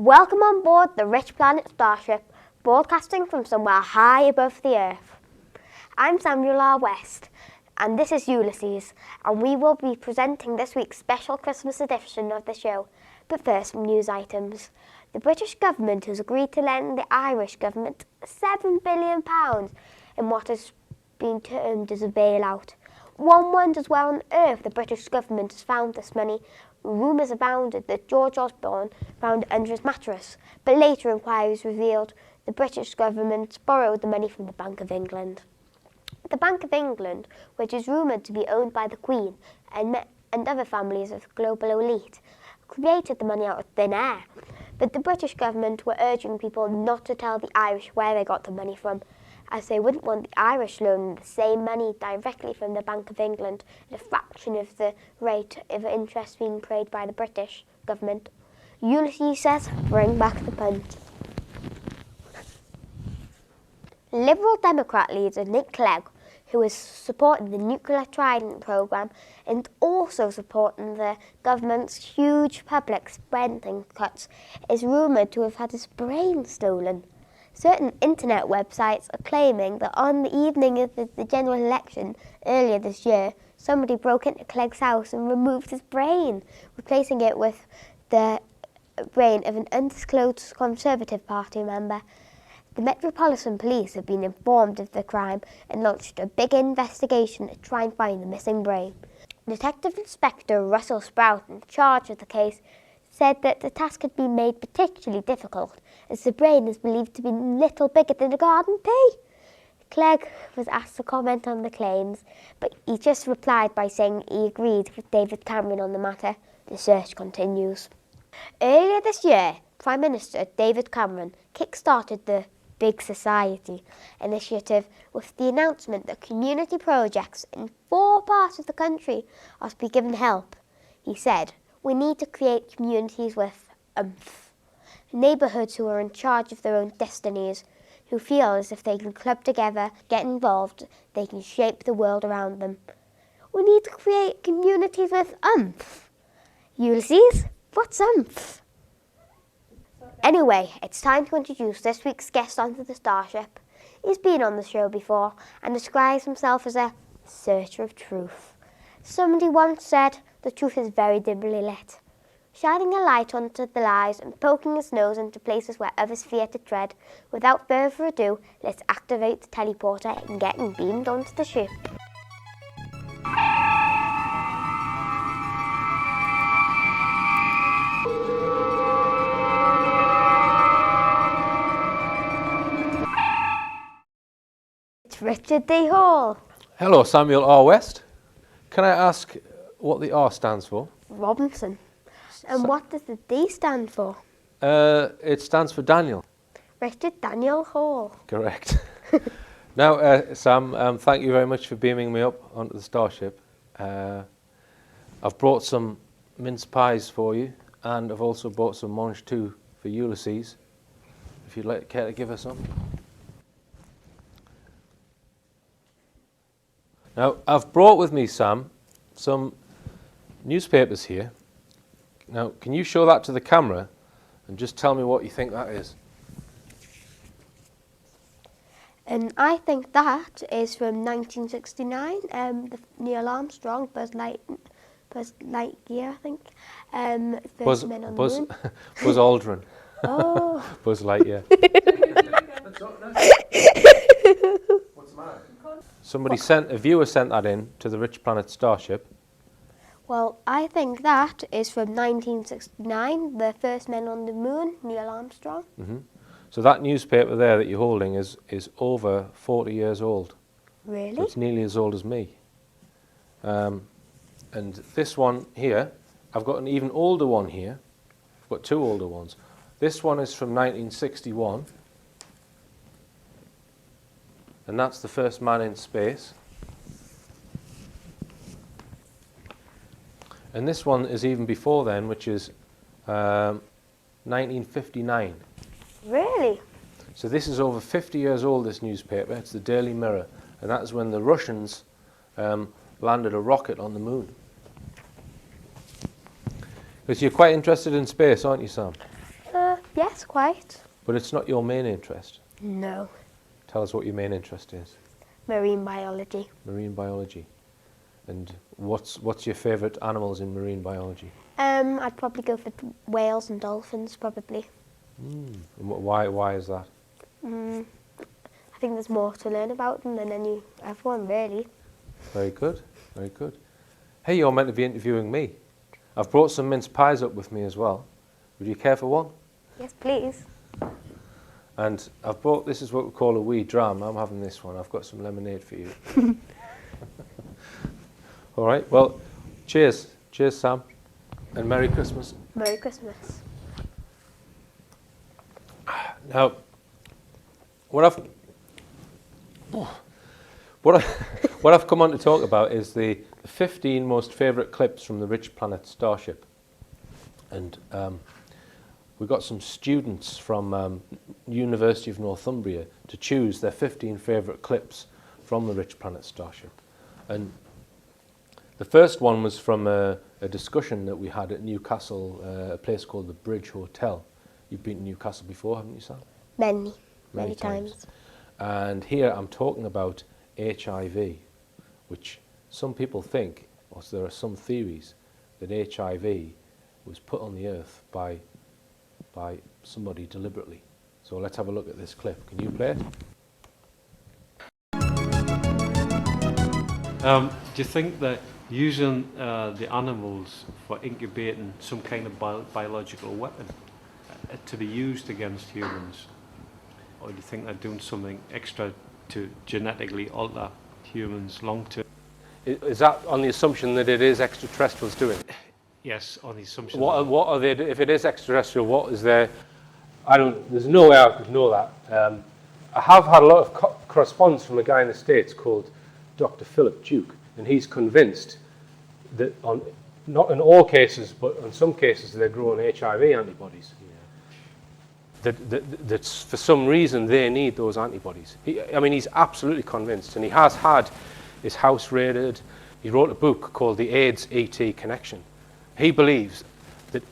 Welcome on board the Richplanet starship, broadcasting from somewhere high above the Earth. I'm Samuel R. West, and this is Ulysses, and we will be presenting this week's special Christmas edition of the show. But first, some news items. The British government has agreed to lend the Irish government £7 billion in what has been termed as a bailout. One wonders where on earth the British government has found this money. Rumours abounded that George Osborne found it under his mattress, but later inquiries revealed the British government borrowed the money from the Bank of England. The Bank of England, which is rumoured to be owned by the Queen and other families of the global elite, created the money out of thin air. But the British government were urging people not to tell the Irish where they got the money from, as they wouldn't want the Irish loaning the same money directly from the Bank of England at a fraction of the rate of interest being paid by the British government. Ulysses says, bring back the punt. Liberal Democrat leader Nick Clegg, who is supporting the nuclear Trident programme and also supporting the government's huge public spending cuts, is rumoured to have had his brain stolen. Certain internet websites are claiming that on the evening of the general election earlier this year, somebody broke into Clegg's house and removed his brain, replacing it with the brain of an undisclosed Conservative Party member. The Metropolitan Police have been informed of the crime and launched a big investigation to try and find the missing brain. Detective Inspector Russell Sprout, in charge of the case, said that the task had been made particularly difficult, as the brain is believed to be little bigger than a garden pea. Clegg was asked to comment on the claims, but he just replied by saying he agreed with David Cameron on the matter. The search continues. Earlier this year, Prime Minister David Cameron kick-started the Big Society initiative with the announcement that community projects in 4 parts of the country are to be given help. He said, "We need to create communities with oomph. Neighbourhoods who are in charge of their own destinies, who feel as if they can club together, get involved, they can shape the world around them. We need to create communities with oomph." Ulysses, what's oomph? Anyway, it's time to introduce this week's guest onto the starship. He's been on the show before and describes himself as a searcher of truth. Somebody once said, the truth is very dimly lit. Shining a light onto the lies and poking his nose into places where others fear to tread. Without further ado, let's activate the teleporter and get him beamed onto the ship. It's Richard D. Hall. Hello, Samuel R. West. Can I ask what the R stands for? Robinson. And what does the D stand for? It stands for Daniel. Richard Daniel Hall. Correct. Now, Sam, thank you very much for beaming me up onto the starship. I've brought some mince pies for you, and I've also brought some mange tout for Ulysses, if you'd care to give us some. Now, I've brought with me, Sam, some newspapers here. Now, can you show that to the camera and just tell me what you think that is? And I think that is from 1969, the Neil Armstrong, Buzz Lightyear, I think. First men on the moon. Buzz Aldrin. Oh. Buzz Lightyear. What's the matter? A viewer sent that in to the Richplanet starship. Well, I think that is from 1969, the first men on the moon, Neil Armstrong. Mm-hmm. So that newspaper there that you're holding is over 40 years old. Really? So it's nearly as old as me. And this one here, I've got an even older one here. I've got 2 older ones. This one is from 1961. And that's the first man in space. And this one is even before then, which is 1959. Really? So this is over 50 years old, this newspaper. It's the Daily Mirror. And that is when the Russians landed a rocket on the moon. Because you're quite interested in space, aren't you, Sam? Yes, quite. But it's not your main interest. No. Tell us what your main interest is. Marine biology. Marine biology. And what's your favourite animals in marine biology? I'd probably go for whales and dolphins, probably. And why is that? I think there's more to learn about them than everyone, really. Very good, very good. Hey, you're meant to be interviewing me. I've brought some mince pies up with me as well. Would you care for one? Yes, please. And I've brought, this is what we call a wee dram. I'm having this one. I've got some lemonade for you. All right, well, cheers. Cheers, Sam. And Merry Christmas. Merry Christmas. Now, what I've come on to talk about is the 15 most favourite clips from the Richplanet starship. And we got some students from University of Northumbria to choose their 15 favourite clips from the Richplanet starship. And the first one was from a discussion that we had at Newcastle, a place called the Bridge Hotel. You've been to Newcastle before, haven't you, Sam? Many times. And here I'm talking about HIV, which some people think, or there are some theories, that HIV was put on the earth by somebody deliberately. So let's have a look at this clip. Can you play it? Do you think that using the animals for incubating some kind of biological weapon to be used against humans, or do you think they're doing something extra to genetically alter humans long term? Is that on the assumption that it is extraterrestrials doing it? Yes, on the assumption. What are they? If it is extraterrestrial, what is there? There's no way I could know that. I have had a lot of correspondence from a guy in the States called Dr. Philip Duke, and he's convinced that not in all cases, but in some cases, they're growing HIV antibodies. Yeah. That for some reason they need those antibodies. He's absolutely convinced, and he has had his house raided. He wrote a book called The AIDS ET Connection. He believes that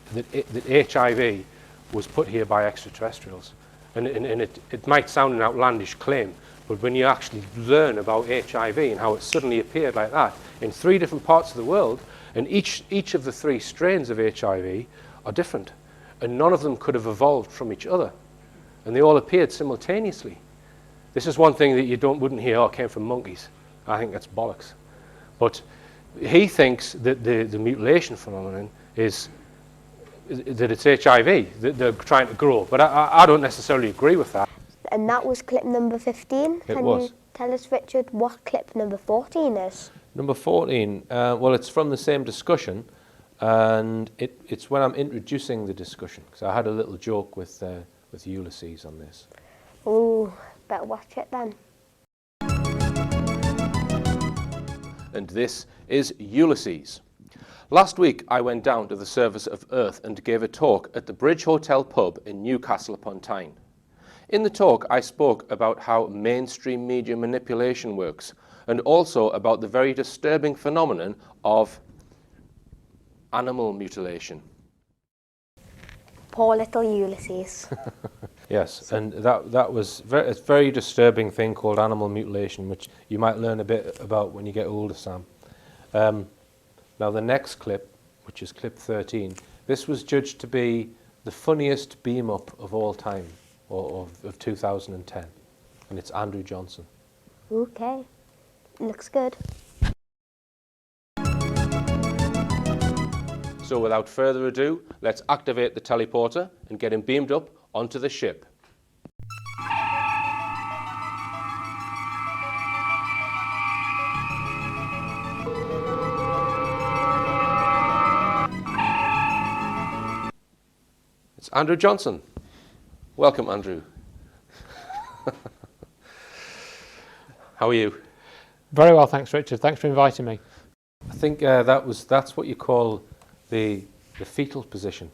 HIV was put here by extraterrestrials. And it might sound an outlandish claim, but when you actually learn about HIV and how it suddenly appeared like that in 3 different parts of the world, and each of the 3 strains of HIV are different, and none of them could have evolved from each other, and they all appeared simultaneously. This is one thing that you wouldn't hear, oh, it came from monkeys. I think that's bollocks. But he thinks that the mutilation phenomenon is that it's HIV that they're trying to grow, but I don't necessarily agree with that. And that was clip number 15. It Can was. you tell us, Richard, what clip number 14 is? Number 14, well, it's from the same discussion, and it's when I'm introducing the discussion, because I had a little joke with Ulysses on this. Ooh, better watch it then. And this is Ulysses. Last week, I went down to the surface of Earth and gave a talk at the Bridge Hotel pub in Newcastle upon Tyne. In the talk, I spoke about how mainstream media manipulation works, and also about the very disturbing phenomenon of animal mutilation. Poor little Ulysses. Yes, and that was a very disturbing thing called animal mutilation, which you might learn a bit about when you get older, Sam. Now the next clip, which is clip 13, this was judged to be the funniest beam-up of all time, or of 2010, and it's Andrew Johnson. Okay, looks good. So without further ado, let's activate the teleporter and get him beamed up onto the ship. It's Andrew Johnson. Welcome, Andrew. How are you? Very well, thanks, Richard. Thanks for inviting me. I think that's what you call the fetal position.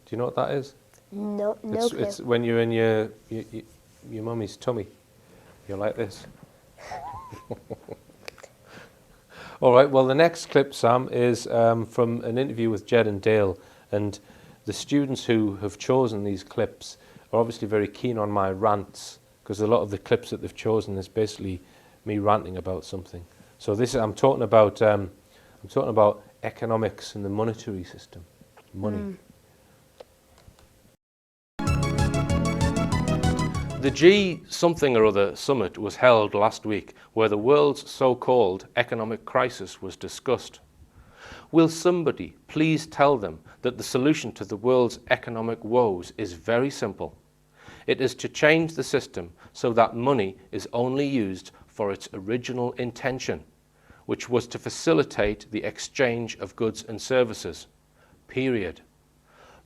Do you know what that is? No clue. It's when you're in your mummy's tummy. You're like this. All right. Well, the next clip, Sam, is from an interview with Jed and Dale, and the students who have chosen these clips are obviously very keen on my rants, because a lot of the clips that they've chosen is basically me ranting about something. So I'm talking about economics and the monetary system, money. The G something or other summit was held last week, where the world's so-called economic crisis was discussed. Will somebody please tell them that the solution to the world's economic woes is very simple? It is to change the system so that money is only used for its original intention, which was to facilitate the exchange of goods and services. Period.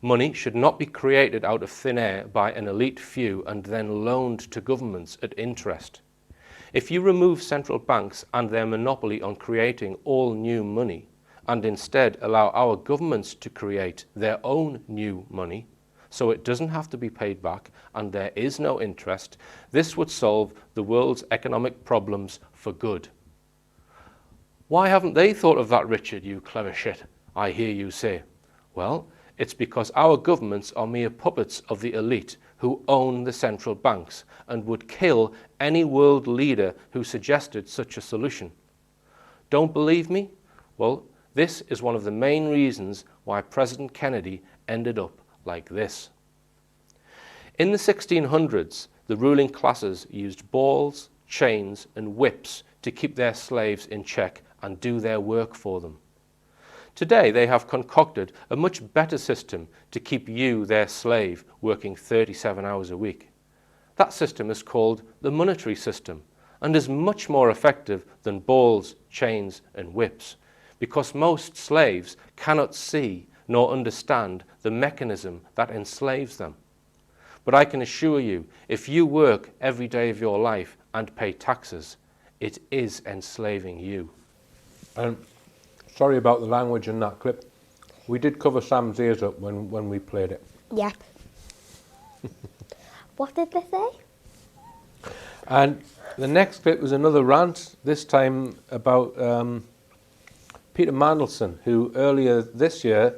Money should not be created out of thin air by an elite few and then loaned to governments at interest. If you remove central banks and their monopoly on creating all new money, and instead allow our governments to create their own new money, so it doesn't have to be paid back and there is no interest, this would solve the world's economic problems for good. Why haven't they thought of that, Richard, you clever shit, I hear you say? Well, it's because our governments are mere puppets of the elite who own the central banks and would kill any world leader who suggested such a solution. Don't believe me? Well, this is one of the main reasons why President Kennedy ended up like this. In the 1600s, the ruling classes used balls, chains, and whips to keep their slaves in check and do their work for them. Today, they have concocted a much better system to keep you, their slave, working 37 hours a week. That system is called the monetary system and is much more effective than balls, chains, and whips, because most slaves cannot see nor understand the mechanism that enslaves them. But I can assure you, if you work every day of your life and pay taxes, it is enslaving you. Sorry about the language in that clip. We did cover Sam's ears up when we played it. Yep. What did they say? And the next clip was another rant, this time about Peter Mandelson, who earlier this year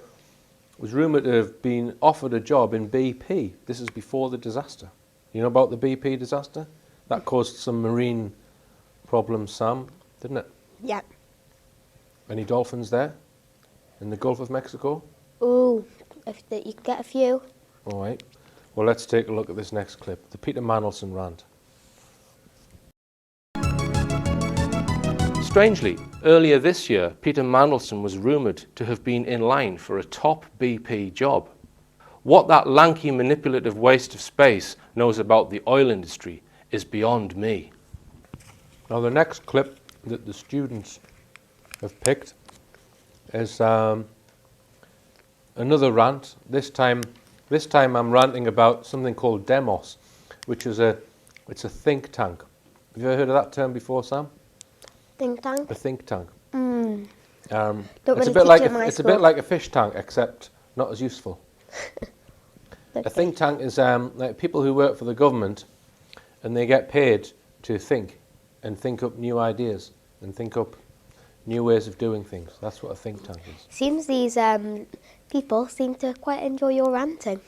was rumoured to have been offered a job in BP. This is before the disaster. You know about the BP disaster? That caused some marine problems, Sam, didn't it? Yep. Any dolphins there in the Gulf of Mexico? Ooh, you could get a few. All right. Well, let's take a look at this next clip, the Peter Mandelson rant. Strangely, earlier this year, Peter Mandelson was rumoured to have been in line for a top BP job. What that lanky, manipulative waste of space knows about the oil industry is beyond me. Now, the next clip that the students have picked is another rant. This time I'm ranting about something called Demos, which is it's a think tank. Have you ever heard of that term before, Sam? Think tank? A think tank. Don't It's really a bit teach like it in my it's a school. bit like a fish tank, except not as useful. A think tank is like people who work for the government, and they get paid to think and think up new ideas and think up new ways of doing things. That's what a think tank is. Seems these people seem to quite enjoy your ranting.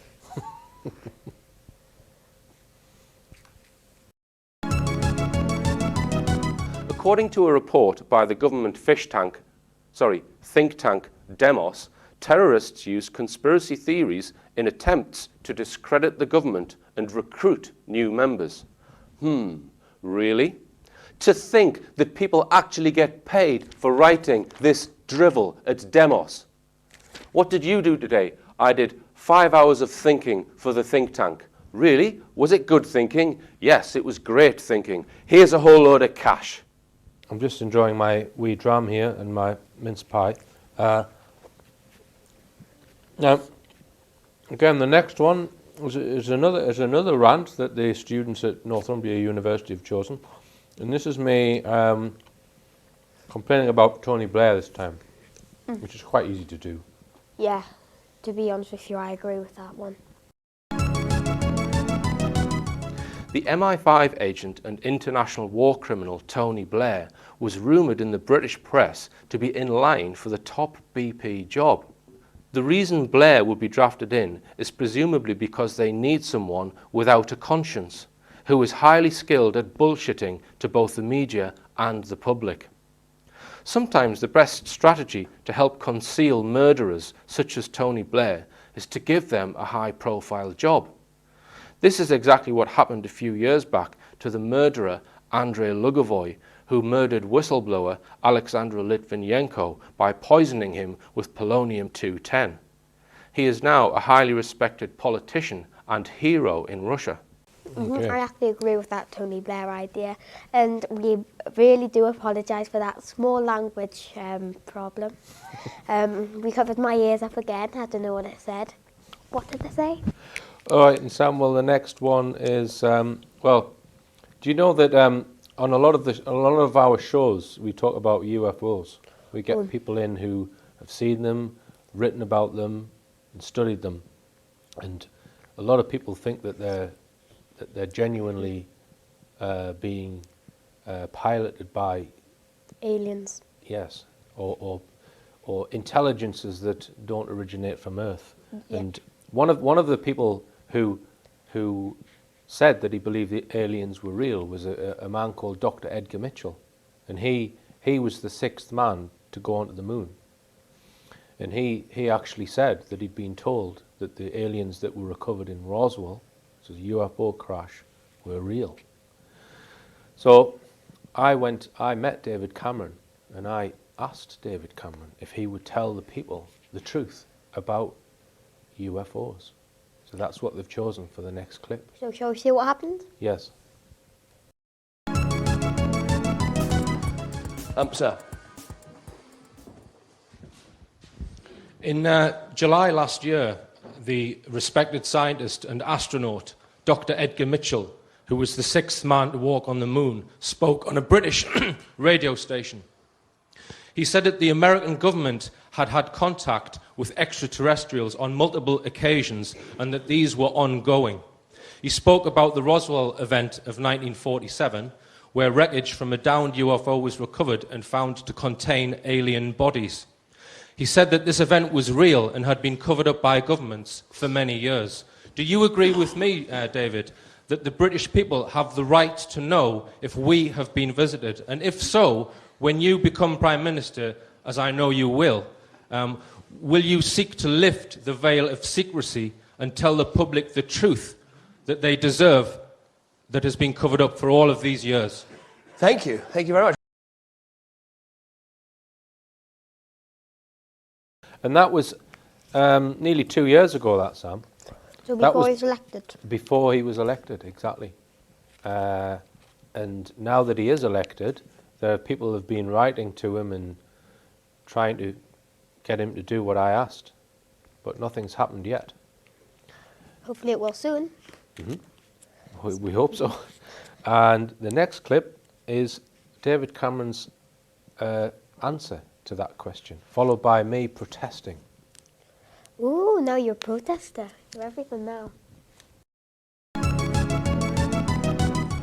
According to a report by the government think tank Demos, terrorists use conspiracy theories in attempts to discredit the government and recruit new members. Really? To think that people actually get paid for writing this drivel at Demos. What did you do today? I did 5 hours of thinking for the think tank. Really? Was it good thinking? Yes, it was great thinking. Here's a whole load of cash. I'm just enjoying my wee dram here and my mince pie. Now, again, the next one is another rant that the students at Northumbria University have chosen. And this is me complaining about Tony Blair this time, which is quite easy to do. Yeah, to be honest with you, I agree with that one. The MI5 agent and international war criminal Tony Blair was rumoured in the British press to be in line for the top BP job. The reason Blair would be drafted in is presumably because they need someone without a conscience, who is highly skilled at bullshitting to both the media and the public. Sometimes the best strategy to help conceal murderers such as Tony Blair is to give them a high-profile job. This is exactly what happened a few years back to the murderer Andrei Lugovoy, who murdered whistleblower Alexander Litvinenko by poisoning him with polonium-210. He is now a highly respected politician and hero in Russia. Okay. I actually agree with that Tony Blair idea, and we really do apologise for that small language problem. We covered my ears up again. I don't know what it said. What did it say? All right, and Sam, well, the next one is, well, do you know that on a lot of our shows we talk about UFOs? We get people in who have seen them, written about them, and studied them, and a lot of people think that they're genuinely being piloted by aliens. Yes, or intelligences that don't originate from Earth. Yep. And one of the people who said that he believed the aliens were real was a man called Dr. Edgar Mitchell, and he was the sixth man to go onto the moon. And he actually said that he'd been told that the aliens that were recovered in Roswell, so the UFO crash, were real. So I met David Cameron, and I asked David Cameron if he would tell the people the truth about UFOs. So that's what they've chosen for the next clip. So shall we see what happened? Yes. Sir. In July last year, the respected scientist and astronaut, Dr. Edgar Mitchell, who was the sixth man to walk on the moon, spoke on a British radio station. He said that the American government had had contact with extraterrestrials on multiple occasions and that these were ongoing. He spoke about the Roswell event of 1947, where wreckage from a downed UFO was recovered and found to contain alien bodies. He said that this event was real and had been covered up by governments for many years. Do you agree with me, David, that the British people have the right to know if we have been visited? And if so, when you become Prime Minister, as I know you will you seek to lift the veil of secrecy and tell the public the truth that they deserve that has been covered up for all of these years? Thank you. Thank you very much. And that was nearly 2 years ago, that, Sam. So before he was elected? Before he was elected, exactly. And now that he is elected, there are people who have been writing to him and trying to get him to do what I asked. But nothing's happened yet. Hopefully it will soon. Mm-hmm. We hope so. And the next clip is David Cameron's answer to that question, followed by me protesting. Ooh, now you're a protester. You're everything now.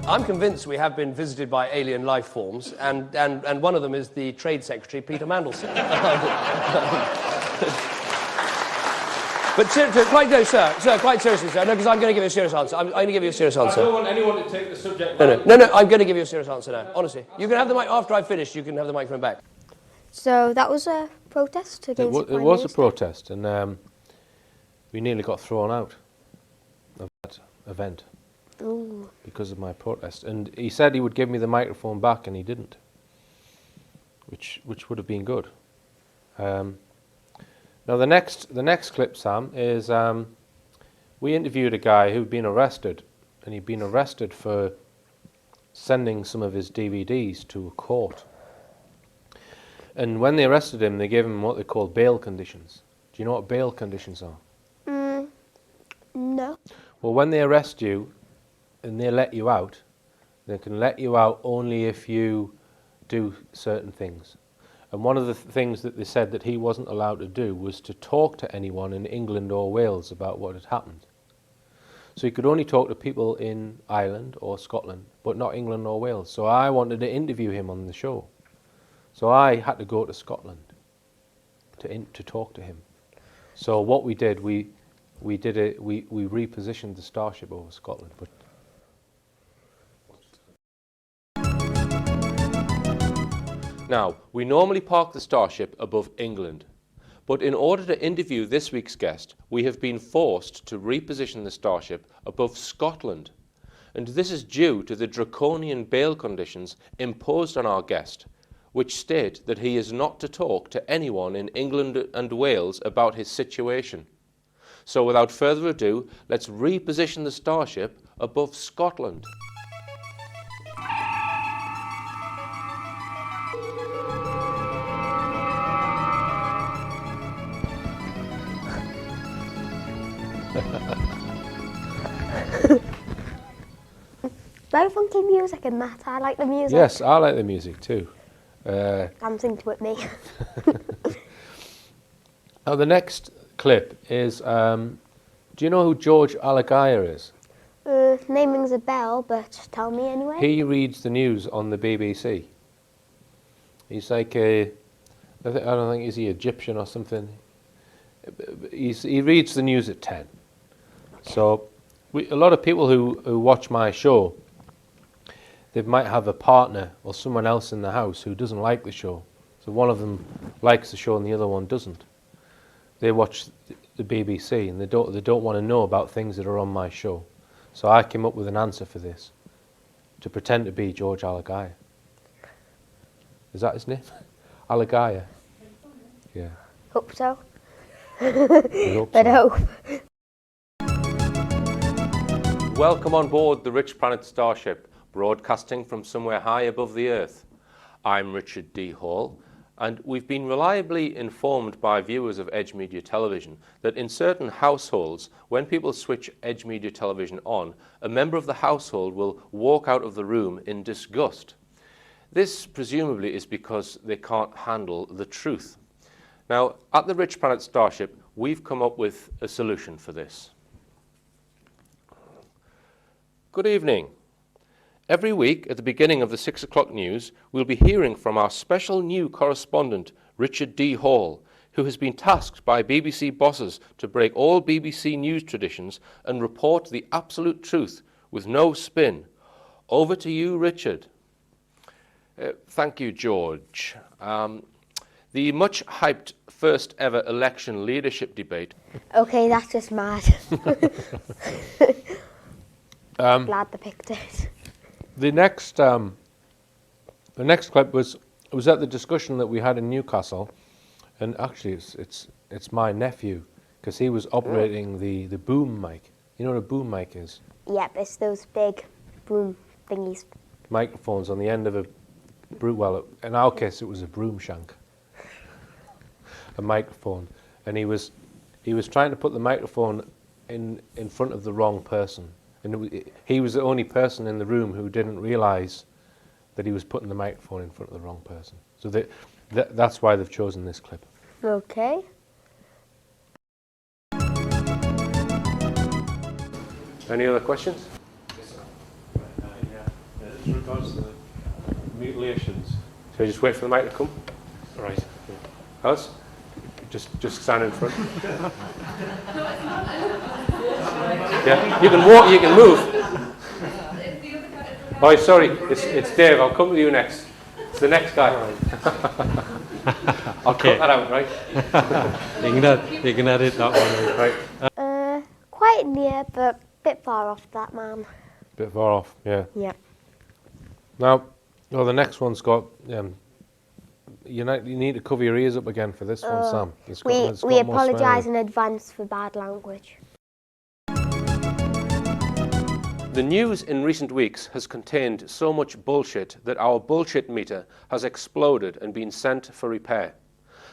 I'm convinced we have been visited by alien life forms, and one of them is the Trade Secretary, Peter Mandelson. But quite seriously, sir, no, because I'm going to give you a serious answer. I'm going to give you a serious answer. I don't want anyone to take the subject. No, I'm going to give you a serious answer now, honestly. You can have the mic, after I've finished, you can have the microphone back. So that was a protest against the Prime It was a Minister? protest, and we nearly got thrown out of that event. Ooh. Because of my protest. And he said he would give me the microphone back, and he didn't, which would have been good. Now the next clip, Sam, is we interviewed a guy who'd been arrested, and he'd been arrested for sending some of his DVDs to a court. And when they arrested him, they gave him what they call bail conditions. Do you know what bail conditions are? No. Well, when they arrest you and they let you out, they can let you out only if you do certain things. And one of the things that they said that he wasn't allowed to do was to talk to anyone in England or Wales about what had happened. So he could only talk to people in Ireland or Scotland, but not England or Wales. So I wanted to interview him on the show. So I had to go to Scotland to talk to him. So what we did, we repositioned the Starship over Scotland. But now, we normally park the Starship above England, but in order to interview this week's guest, we have been forced to reposition the Starship above Scotland. And this is due to the draconian bail conditions imposed on our guest, which state that he is not to talk to anyone in England and Wales about his situation. So without further ado, let's reposition the Starship above Scotland. Very funky music in that. I like the music. Yes, I like the music too. Dancing to it, me. Now the next clip is, do you know who George Alagaya is? Name rings a bell, but tell me anyway. He reads the news on the BBC. He's like I don't think, is he Egyptian or something? He reads the news at 10. So a lot of people who watch my show, they might have a partner or someone else in the house who doesn't like the show. So one of them likes the show and the other one doesn't. They watch the BBC and they don't want to know about things that are on my show. So I came up with an answer for this, to pretend to be George Alagaya. Is that his name? Alagaya? Yeah. Hope so. I hope But so. hope. Welcome on board the Richplanet Starship, broadcasting from somewhere high above the Earth. I'm Richard D. Hall, and we've been reliably informed by viewers of Edge Media Television that in certain households, when people switch Edge Media Television on, a member of the household will walk out of the room in disgust. This presumably is because they can't handle the truth. Now, at the Richplanet Starship, we've come up with a solution for this. Good evening. Every week at the beginning of the 6 o'clock news, we'll be hearing from our special new correspondent, Richard D. Hall, who has been tasked by BBC bosses to break all BBC news traditions and report the absolute truth with no spin. Over to you, Richard. Thank you, George. The much hyped first ever election leadership debate. Okay, that's just mad. Glad they picked it. The next clip was at the discussion that we had in Newcastle, and actually it's my nephew, because he was operating the boom mic. You know what a boom mic is? Yep, it's those big boom thingies. Microphones on the end of a well, in our case it was a broom shank, a microphone, and he was trying to put the microphone in front of the wrong person. And he was the only person in the room who didn't realise that he was putting the microphone in front of the wrong person. So that's why they've chosen this clip. Okay. Any other questions? In regards to the mutilations. So just wait for the mic to come. Right. Alice? Just stand in front. Yeah, you can walk, you can move. Oh, sorry, it's Dave. I'll come to you next. It's the next guy. I'll cut that out, right? You can edit that one. Right. Quite near, but a bit far off that man. Bit far off, yeah. Yep. Now, the next one's got. You need to cover your ears up again for this one, Sam. We apologise in advance for bad language. The news in recent weeks has contained so much bullshit that our bullshit meter has exploded and been sent for repair.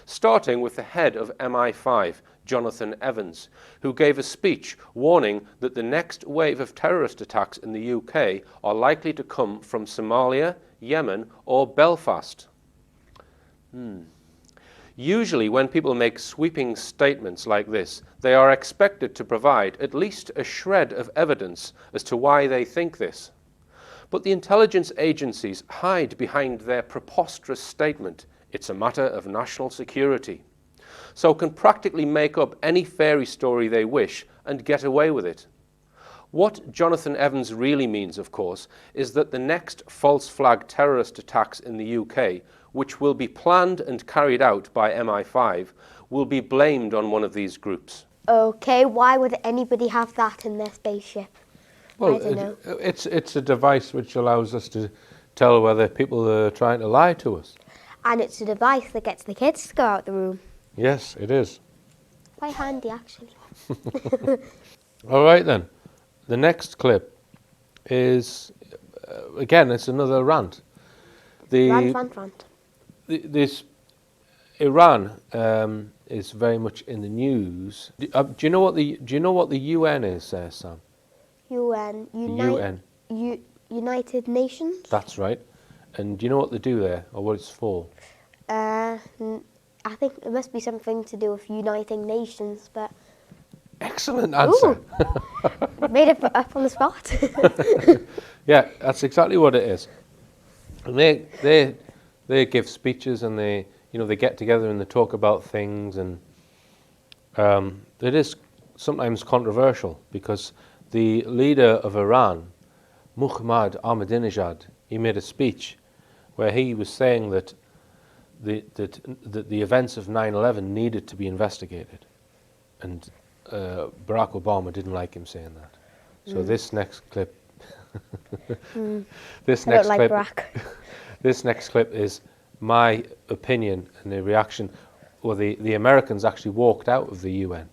Starting with the head of MI5, Jonathan Evans, who gave a speech warning that the next wave of terrorist attacks in the UK are likely to come from Somalia, Yemen or Belfast. Usually when people make sweeping statements like this, they are expected to provide at least a shred of evidence as to why they think this. But the intelligence agencies hide behind their preposterous statement, "It's a matter of national security." so can practically make up any fairy story they wish and get away with it. What Jonathan Evans really means, of course, is that the next false flag terrorist attacks in the UK, which will be planned and carried out by MI5, will be blamed on one of these groups. Okay, why would anybody have that in their spaceship? Well, I don't know. it's a device which allows us to tell whether people are trying to lie to us. And it's a device that gets the kids to go out the room. Yes, it is. Quite handy, actually. All right then. The next clip is, again, it's another rant. Rant. This Iran is very much in the news. Do you know what the UN is, Sam? United Nations? That's right. And do you know what they do there, or what it's for? I think it must be something to do with uniting nations, but... Excellent answer. Ooh. Made it up on the spot. Yeah, that's exactly what it is. And they give speeches, and they get together and they talk about things, and it is sometimes controversial because the leader of Iran, Muhammad Ahmadinejad, he made a speech where he was saying that the events of 9/11 needed to be investigated, and Barack Obama didn't like him saying that. So this next clip, this next clip is my opinion and the reaction. Well, the Americans actually walked out of the UN.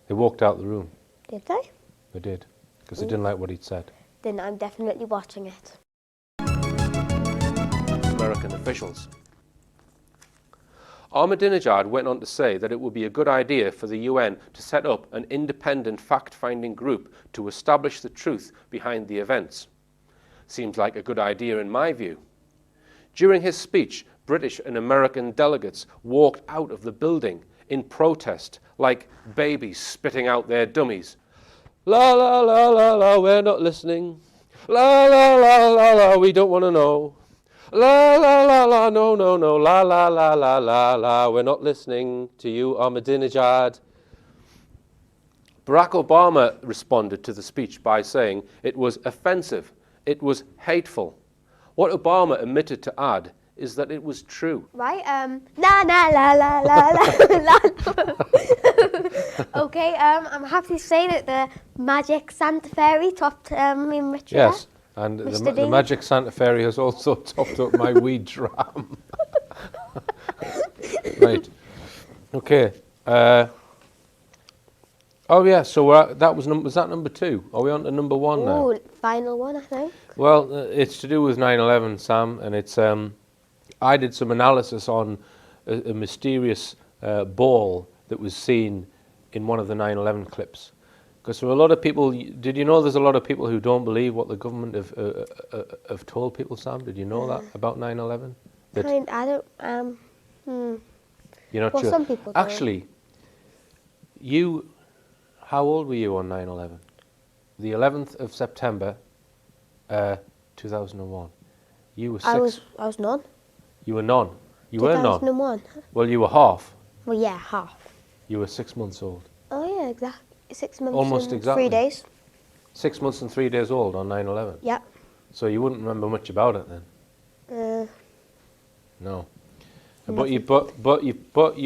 They walked out the room. Did they? They did, because they didn't like what he'd said. Then I'm definitely watching it. American officials. Ahmadinejad went on to say that it would be a good idea for the UN to set up an independent fact-finding group to establish the truth behind the events. Seems like a good idea in my view. During his speech, British and American delegates walked out of the building in protest, like babies spitting out their dummies. La la la la la, we're not listening. La la la la la, we don't want to know. La la la la, no no no, la la la la la la, we're not listening to you, Ahmadinejad. Barack Obama responded to the speech by saying it was offensive, it was hateful. What Obama omitted to add is that it was true. Right, la la la la la la. Okay, I'm happy to say that the Magic Santa Fairy topped me and Richard. Yes, and the Magic Santa Fairy has also topped up my weed dram. Right. Okay. Oh yeah. So that was that number 2? Are we on to number 1 now? Oh, final one, I think. Well, it's to do with 9/11, Sam, and it's. I did some analysis on a mysterious ball that was seen in one of the 9/11 clips. Because there are a lot of people. Did you know there's a lot of people who don't believe what the government have told people, Sam? Did you know that about 9/11? I don't. You're not well, sure. some people do. Actually, how old were you on 9/11? The 11th of September, 2001. You were 6. I was none. You were none. You were none. 2001. Well, you were half. Well, yeah, half. You were 6 months old. Oh yeah, exactly. 6 months Almost and exactly. 3 days. 6 months and 3 days old on 9/11. Yeah. So you wouldn't remember much about it then. No. But you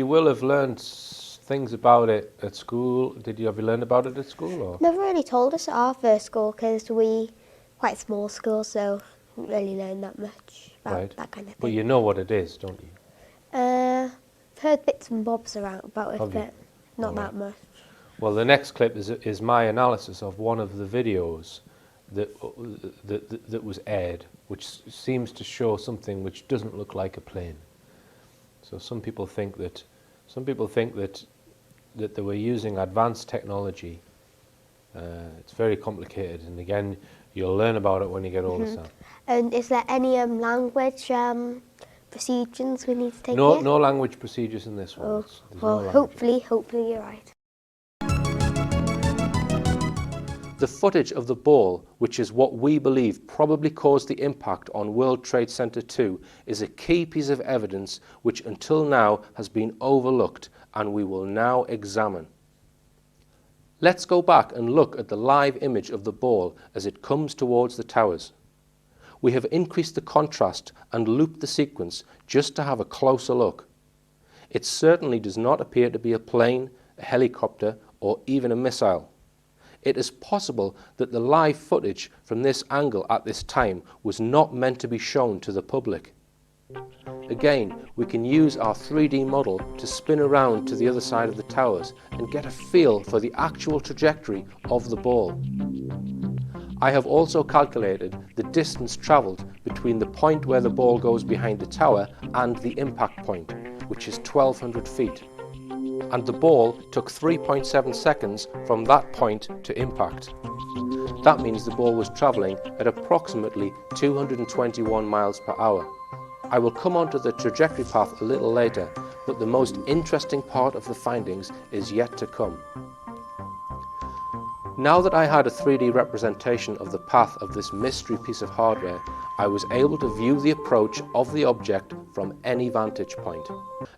will have learned things about it at school. Have you learned about it at school or? Never really told us at our first school because we quite small school, so didn't really learn that much about that kind of thing. But you know what it is, don't you? I've heard bits and bobs about it, Have you? but not that much. Well, the next clip is my analysis of one of the videos that was aired, which seems to show something which doesn't look like a plane. So some people think that they were using advanced technology. It's very complicated, and again, you'll learn about it when you get older, Sam. And is there any language procedures we need to take? No language procedures in this one. Oh, There's well, no hopefully you're right. The footage of the ball, which is what we believe probably caused the impact on World Trade Center 2, is a key piece of evidence which until now has been overlooked and we will now examine. Let's go back and look at the live image of the ball as it comes towards the towers. We have increased the contrast and looped the sequence just to have a closer look. It certainly does not appear to be a plane, a helicopter, or even a missile. It is possible that the live footage from this angle at this time was not meant to be shown to the public. Again, we can use our 3D model to spin around to the other side of the towers and get a feel for the actual trajectory of the ball. I have also calculated the distance travelled between the point where the ball goes behind the tower and the impact point, which is 1,200 feet. And the ball took 3.7 seconds from that point to impact. That means the ball was travelling at approximately 221 miles per hour. I will come on to the trajectory path a little later, but the most interesting part of the findings is yet to come. Now that I had a 3D representation of the path of this mystery piece of hardware, I was able to view the approach of the object from any vantage point.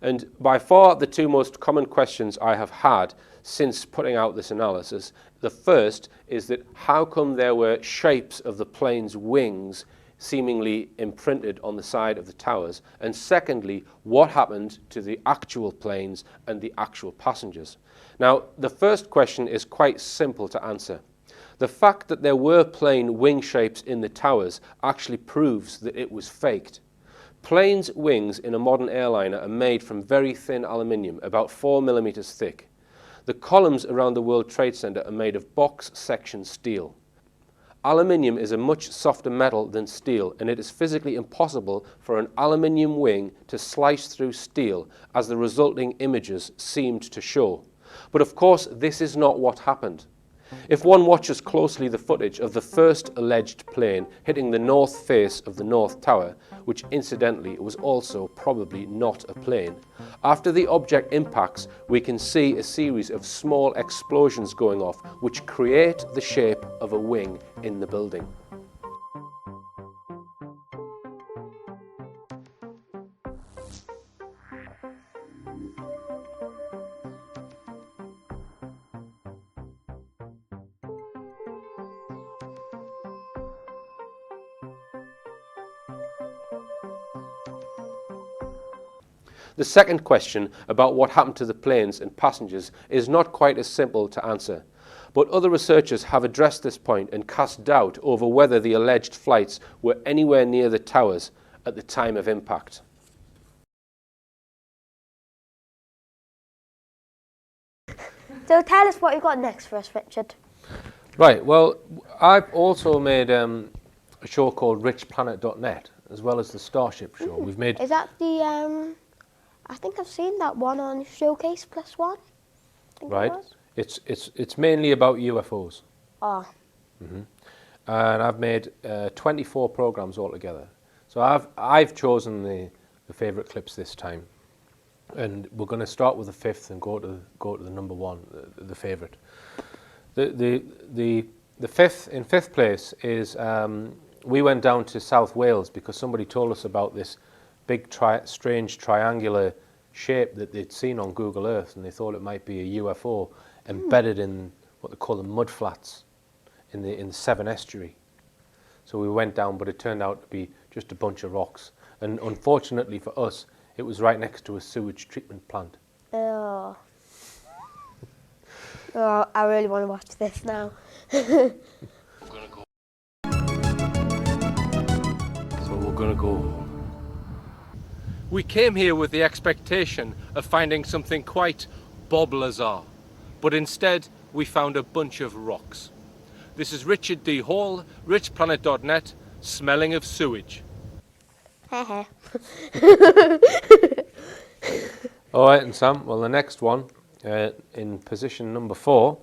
And by far the two most common questions I have had since putting out this analysis, the first is that how come there were shapes of the plane's wings seemingly imprinted on the side of the towers, and secondly, what happened to the actual planes and the actual passengers? Now, the first question is quite simple to answer. The fact that there were plane wing shapes in the towers actually proves that it was faked. Planes' wings in a modern airliner are made from very thin aluminium, about 4 millimeters thick. The columns around the World Trade Center are made of box-section steel. Aluminium is a much softer metal than steel, and it is physically impossible for an aluminium wing to slice through steel, as the resulting images seemed to show. But of course, this is not what happened. If one watches closely the footage of the first alleged plane hitting the north face of the North Tower, which incidentally was also probably not a plane, after the object impacts, we can see a series of small explosions going off, which create the shape of a wing in the building. The second question about what happened to the planes and passengers is not quite as simple to answer, but other researchers have addressed this point and cast doubt over whether the alleged flights were anywhere near the towers at the time of impact. So tell us what you've got next for us, Richard. Right, well, I've also made a show called Richplanet.net, as well as the Starship show. We've made... Is that the, I think I've seen that one on Showcase Plus One. I think Right, it was. it's mainly about UFOs. Oh, And I've made 24 programs altogether. So I've chosen the favourite clips this time, and we're going to start with the fifth and go to the number one, the favourite. The fifth in fifth place is we went down to South Wales because somebody told us about this big strange triangular shape that they'd seen on Google Earth, and they thought it might be a UFO embedded in what they call the mud flats in the Severn Estuary. So we went down, but it turned out to be just a bunch of rocks. And unfortunately for us, it was right next to a sewage treatment plant. oh. Oh, I really want to watch this now. So we're going to go. We came here with the expectation of finding something quite Bob Lazar, but instead we found a bunch of rocks. This is Richard D. Hall, Richplanet.net, smelling of sewage. Heh. All right, and Sam, well, the next one, in position number 4,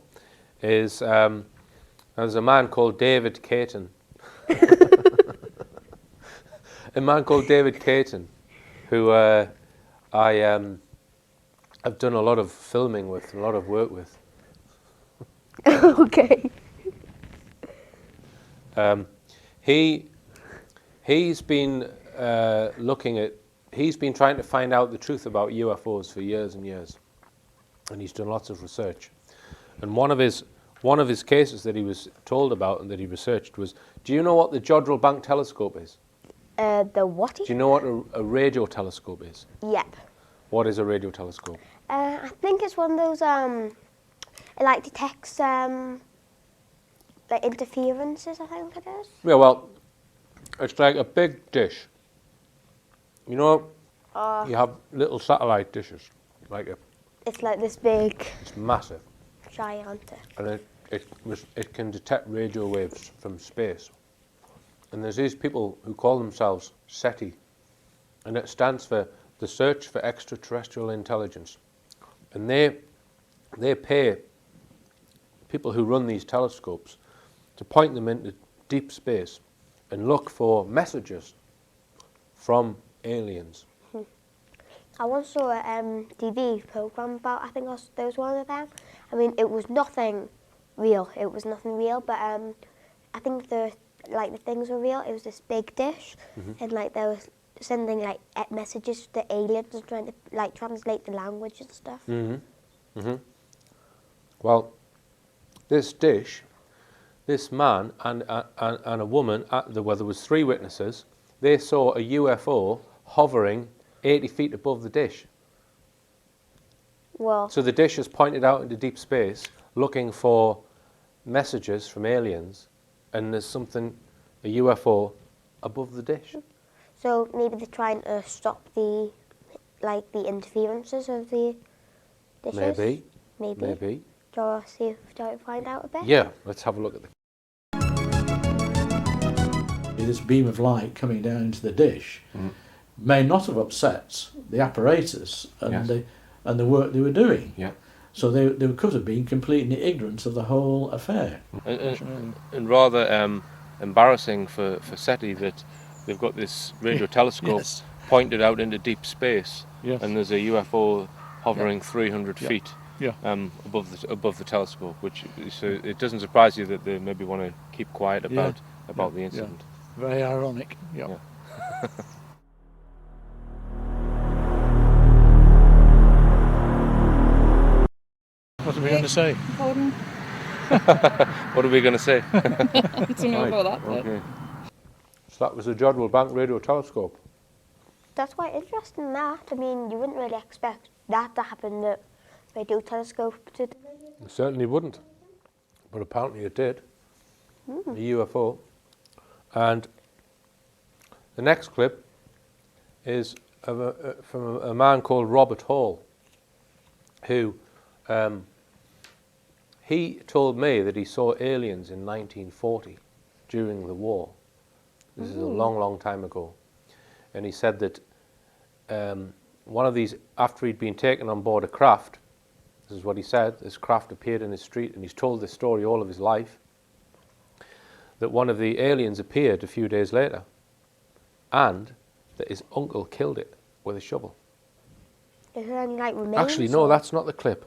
is there's a man called David Caton. A man called David Caton, who I have done a lot of filming with, a lot of work with. Okay. He's been he's been trying to find out the truth about UFOs for years and years, and he's done lots of research. And one of his cases that he was told about and that he researched was, do you know what the Jodrell Bank telescope is? The what? Do you know what a radio telescope is? Yep. What is a radio telescope? I think it's one of those, it like detects, like interferences, I think it is. Yeah, well, it's like a big dish. You know, you have little satellite dishes, It's like this big, it's massive, gigantic. and it can detect radio waves from space. And there's these people who call themselves SETI, and it stands for the Search for Extraterrestrial Intelligence. And they pay people who run these telescopes to point them into deep space and look for messages from aliens. I once saw a TV program about, I think there was one of them. I mean, it was nothing real. It was nothing real, but I think the things were real. It was this big dish, and like they were sending like messages to aliens and trying to like translate the language and stuff. Well, this dish, this man and a woman, there was 3 witnesses. They saw a UFO hovering 80 feet above the dish. Well, So the dish is pointed out into deep space, looking for messages from aliens, and there's a UFO above the dish. so maybe they're trying to stop the interferences of the dishes. Maybe. Maybe. Do you want to find out a bit? Yeah, let's have a look at the... This beam of light coming down into the dish may not have upset the apparatus and the work they were doing. Yeah. So they could have been completely ignorant of the whole affair. And rather embarrassing for SETI that they've got this radio telescope pointed out into deep space, and there's a UFO hovering 300 feet above the telescope, so it doesn't surprise you that they maybe want to keep quiet about the incident. Very ironic. Yeah. What are we going to say? Pardon? What are we going to say? I don't know about that. Okay. So that was the Jodrell Bank radio telescope. That's quite interesting, that. I mean, you wouldn't really expect that to happen, that radio telescope to... It certainly wouldn't, but apparently it did. A UFO. And the next clip is from a man called Robert Hall, who he told me that he saw aliens in 1940 during the war. This is a long, long time ago. And he said that one of these, after he'd been taken on board a craft, this is what he said, this craft appeared in his street, and he's told this story all of his life, that one of the aliens appeared a few days later, and that his uncle killed it with a shovel. Is there any, like, remains? Actually, no, that's not the clip.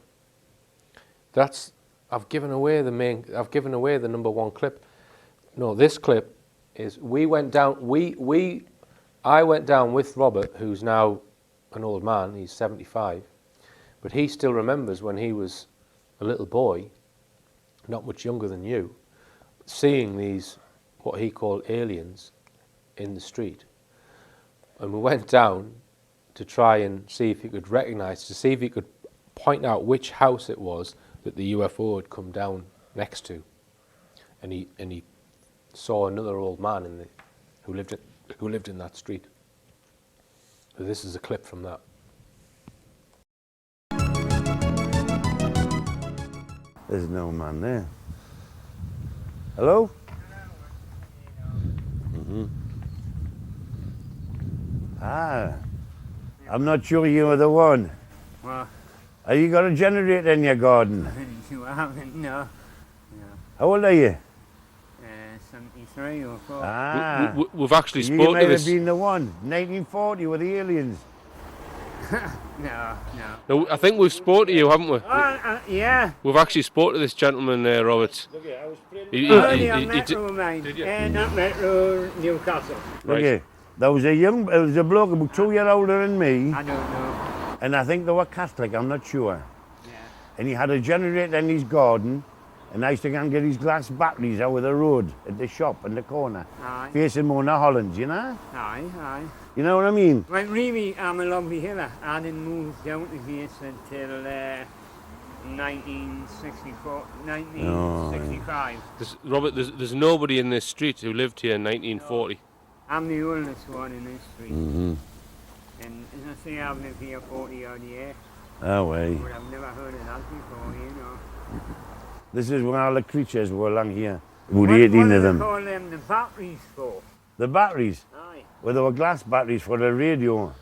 I've given away the number 1 clip. No, this clip is, I went down with Robert, who's now an old man, he's 75, but he still remembers when he was a little boy, not much younger than you, seeing these, what he called aliens, in the street. And we went down to try and see if he could recognize, to see if he could point out which house it was that the UFO had come down next to. And he saw another old man who lived in that street. So this is a clip from that. There's no man there. Hello? I'm not sure you are the one. Well, Have you got a generator in your garden? you haven't, no. How old are you? 73 or 4. Ah, We've actually you spoken might to have this. been the one. 1940 with the aliens. No. No, I think we've spoke to you, haven't we? Yeah. We've actually spoke to this gentleman there, Robert. Only on Metro, mate. Not Metro, Newcastle. Right. Okay. There was a bloke about 2 years older than me, I don't know. and I think they were Catholic, I'm not sure. Yeah. And he had a generator in his garden, and I used to go and get his glass batteries out of the road at the shop in the corner, Aye. facing Mona Hollands, you know? Aye. You know what I mean? Well, really, I'm a lovely hiller. I didn't move down to this until 1964, 1965. Robert, there's nobody in this street who lived here in 1940. I'm the oldest one in this street. Mm-hmm. And as I say, I've lived here 40 odd years. Oh, way. But I've never heard of that before, you know. This is where all the creatures were along here. About What 18 do of they them. call them the batteries for? The batteries? Aye. Well, they were glass batteries for the radio.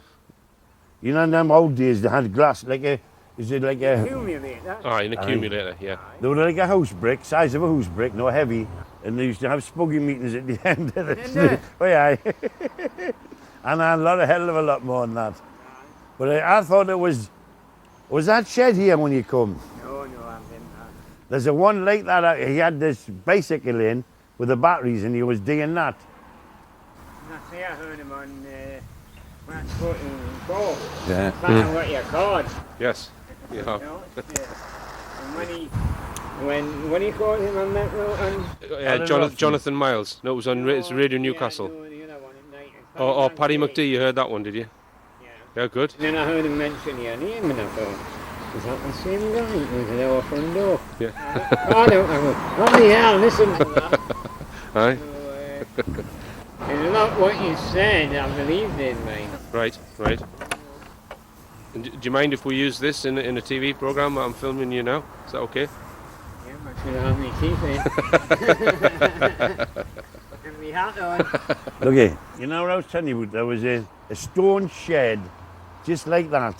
You know, in them old days, they had glass, like a, is it like a, Accumulator. Ah, an accumulator, yeah. they were like a house brick, size of a house brick, no heavy. And they used to have spuggy meetings at the end of the Didn't street. Oh, yeah. And I had a hell of a lot more than that. But I thought it was that shed here when you come? No, I've been that. There's a one like that, he had this bicycle in with the batteries and he was doing that. And I say I heard him on Match 44. Yeah. Back I got your card. Yes, you have. You know, and when he called him on that road, Jonathan Miles. No, it was on it's Radio Newcastle. Yeah, the other one at night. Or Paddy McD, you heard that one, did you? Yeah. Yeah, good. And then I heard him mention your name and I thought, is that the same guy? It was an hour front door. Yeah. I don't know. What the hell, listen to that. Aye. So, and a lot what you said, I believed in, mate. Right. And do you mind if we use this in a TV program that I'm filming you now? Is that okay? Yeah, I should have my teeth in. And my hat on. Okay, you know what I was telling you about? There was a stone shed just like that.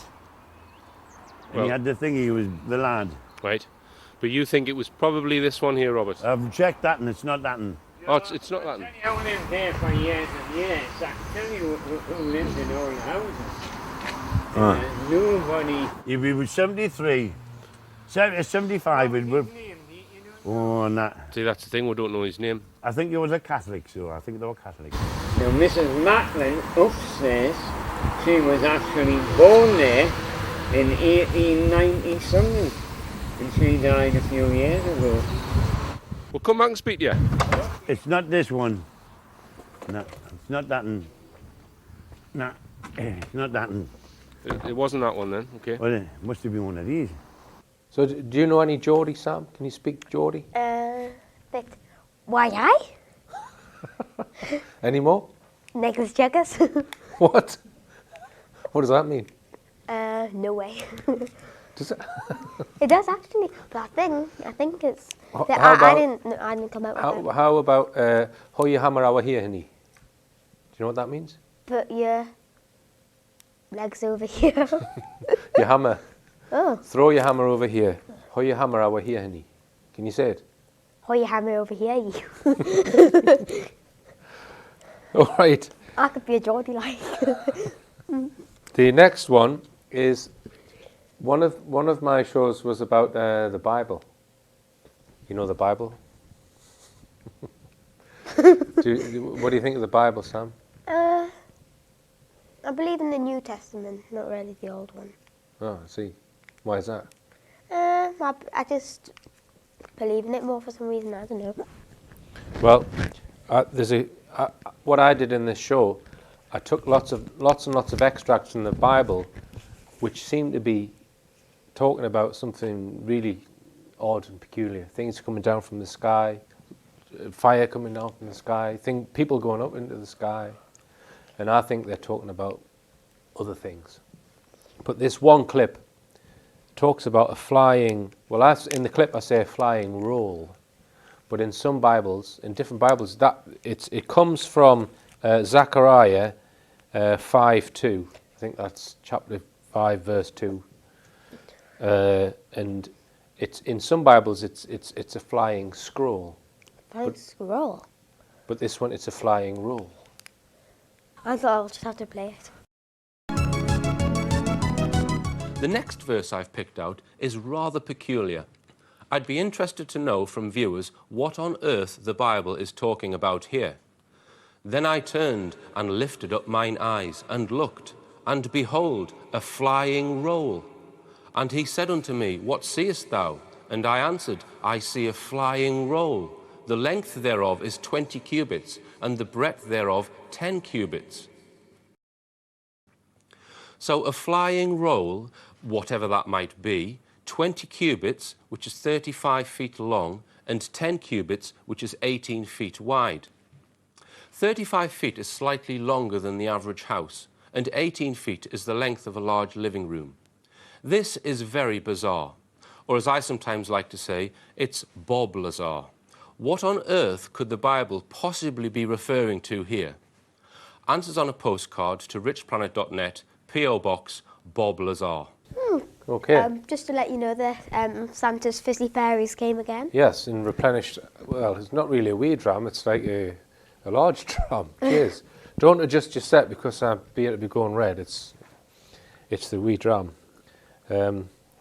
And he Well- had the thingy, he was the lad. Right. But you think it was probably this one here, Robert? I've checked that and it's not that one. Oh, it's not that. I tell you who lived there for years and years. I can tell you who lived in all the houses. Nobody. If he was 73, 75, it would. Oh, and that. See, that's the thing, we don't know his name. I think he was a Catholic, so I think they were Catholic. Now, Mrs. Macklin upstairs, she was actually born there in 1890 something, and she died a few years ago. We'll come back and speak to you. It's not this one. No, it's not that one. No, it's not that one. It wasn't that one then, okay. Well, it must have been one of these. So do you know any Geordie, Sam? Can you speak Geordie? Bit. Why I? Any more? Nicholas Checkers. What? What does that mean? No way. Does it? It does actually, but I think it's. How I about- didn't come out with that. How about Hoya hammer our here, honey? Do you know what that means? Put your legs over here. Your hammer. Oh, Throw your hammer over here. Hoya hammer our here, honey. Can you say it? hold your hammer over here, you. All right. I could be a Geordie like. The next one is one of my shows was about the Bible. You know the Bible? What do you think of the Bible, Sam? I believe in the New Testament, not really the old one. Oh, I see. Why is that? I just believe in it more for some reason. I don't know. Well, what I did in this show, I took lots and lots of extracts from the Bible, which seemed to be talking about something really odd and peculiar. Things coming down from the sky, fire coming down from the sky, people going up into the sky, and I think they're talking about other things. But this one clip talks about a flying. Well, in the clip I say a flying roll, but in some Bibles, in different Bibles, it comes from Zechariah 5:2. I think that's chapter 5, verse 2. And it's in some Bibles it's a flying scroll. Flying scroll. But this one it's a flying roll. I thought I'll just have to play it. The next verse I've picked out is rather peculiar. I'd be interested to know from viewers what on earth the Bible is talking about here. Then I turned and lifted up mine eyes and looked, and behold, a flying roll. And he said unto me, What seest thou? And I answered, I see a flying roll. The length thereof is 20 cubits, and the breadth thereof 10 cubits. So a flying roll, whatever that might be, 20 cubits, which is 35 feet long, and 10 cubits, which is 18 feet wide. 35 feet is slightly longer than the average house, and 18 feet is the length of a large living room. This is very bizarre, or as I sometimes like to say, it's Bob Lazar. What on earth could the Bible possibly be referring to here? Answers on a postcard to richplanet.net, P.O. Box, Bob Lazar. Okay. Just to let you know that Santa's Fizzly Fairies came again. Yes, and replenished. Well, it's not really a wee drum, it's like a large drum. Cheers. Don't adjust your set because I'll be going red. It's the wee drum.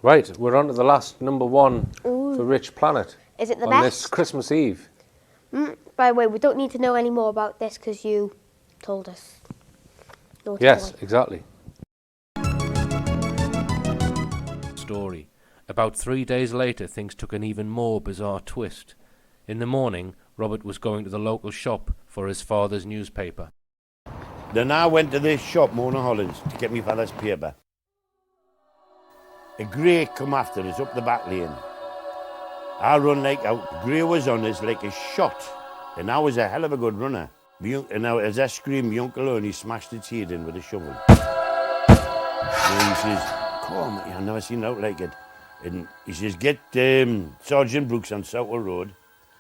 Right, we're on to the last number one for Richplanet. Is it the on best? This Christmas Eve. By the way, we don't need to know any more about this because you told us. Naughty Yes, boy. exactly. Story. About 3 days later, things took an even more bizarre twist. In the morning, Robert was going to the local shop for his father's newspaper. Then I went to this shop, Mona Hollands, to get my father's paper. A grey come after us up the back lane. I run like out. Grey was on us like a shot, and I was a hell of a good runner. And as I screamed, my uncle Ernie smashed its head in with a shovel. And he says, "Come, I've never seen out like it." And he says, "Get Sergeant Brooks on Southwell Road.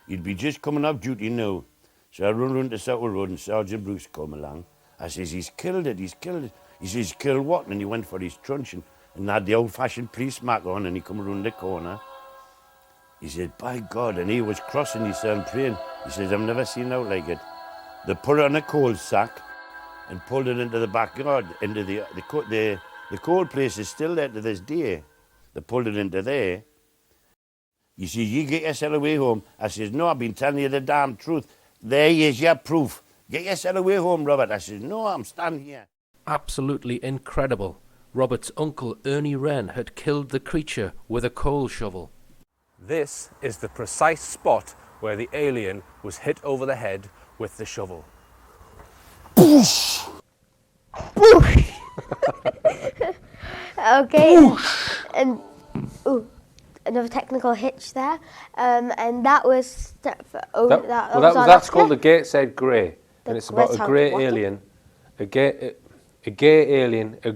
He'd be just coming off duty now." So I run to Southwell Road, and Sergeant Brooks come along. I says, "He's killed it, he's killed it." He says, "Kill what?" And he went for his truncheon and had the old-fashioned police mark on, and he come around the corner. He said, "By God," and he was crossing his son praying. He says, "I've never seen out like it." They put it on a coal sack and pulled it into the backyard, into the coal place is still there to this day. They pulled it into there. You see, you get yourself away home. I says, "No, I've been telling you the damn truth. There is your proof. Get yourself away home, Robert." I says, "No, I'm standing here." Absolutely incredible. Robert's uncle Ernie Wren had killed the creature with a coal shovel. This is the precise spot where the alien was hit over the head with the shovel. Okay, and another technical hitch there, and that was That's called the Gateshead Grey, and it's about a grey alien, a gay alien, a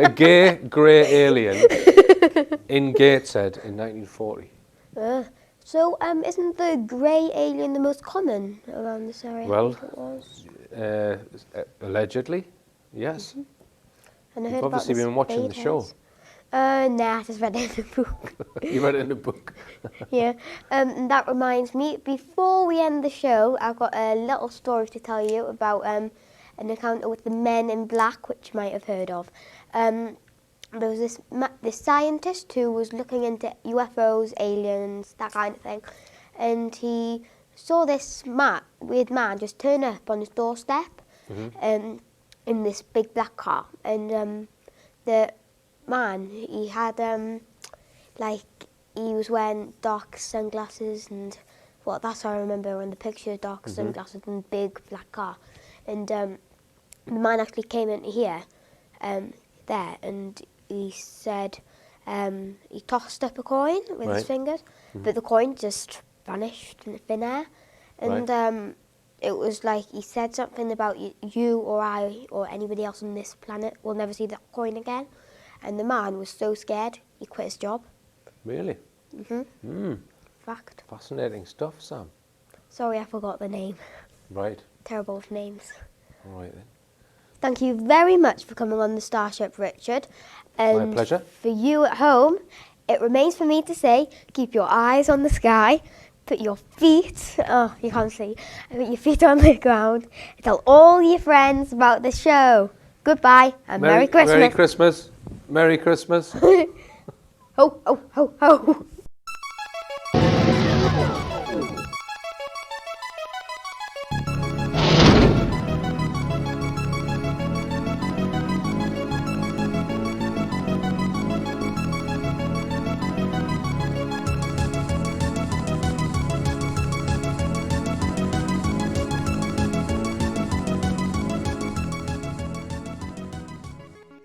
gay grey alien in Gateshead in 1940. So, isn't the grey alien the most common around this area? Well, It was. Allegedly, yes. And I You've heard about obviously the been watching the show. Nah, I just read it in the book. You read it in the book. Yeah, and that reminds me, before we end the show, I've got a little story to tell you about an encounter with the men in black, which you might have heard of. There was this scientist who was looking into UFOs, aliens, that kind of thing, and he saw this weird man just turn up on his doorstep in this big black car, and the man, he had he was wearing dark sunglasses, and that's what I remember in the picture, dark sunglasses and big black car, and the man actually came into here there, and he said he tossed up a coin with his fingers, but the coin just vanished in the thin air, and it was like he said something about you or I or anybody else on this planet will never see that coin again, and the man was so scared he quit his job. Really? Fact. Fascinating stuff, Sam. Sorry, I forgot the name. Right. Terrible with names. All right then. Thank you very much for coming on the Starship, Richard. And My pleasure. For you at home, it remains for me to say, keep your eyes on the sky, put your feet, you can't see, put your feet on the ground, and tell all your friends about the show. Goodbye and Merry Christmas. Merry Christmas. Merry Christmas. Ho, ho, ho, ho.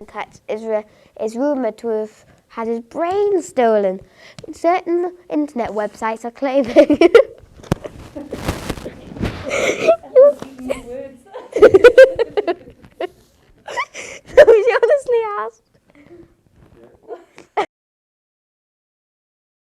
Cat is rumoured to have had his brain stolen. Certain internet websites are claiming